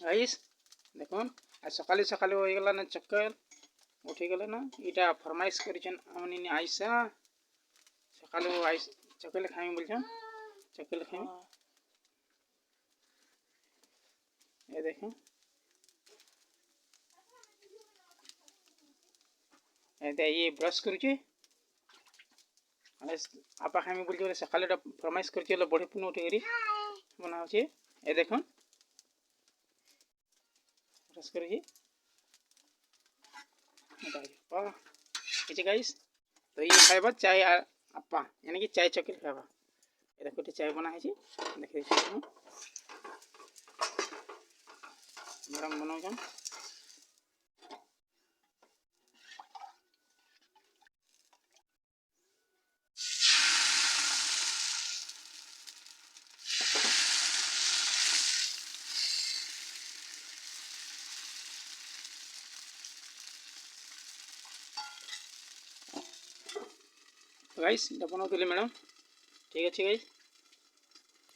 Guys देखुन आज सकाले सकाले हो गला ना चक्कर उठी गले ना इटा फरमाइश करिछन हमनी आइसा सकाले आइस चकले खाई बोलछन चकले खाई ये देखो ये ब्रश करूचे आपा खाई बोल सकाले फरमाइश कर बड़े पुन उठी करी बनाऊे ये देखो ब्रश करूचे गाइस तो ये खाइबा चाय आपा यानी कि चाय चकली खाइबा ये देखो चाय बना है देख मैडम बनाऊन गाइस बनाऊली मैडम ठीक अच्छे गाइस।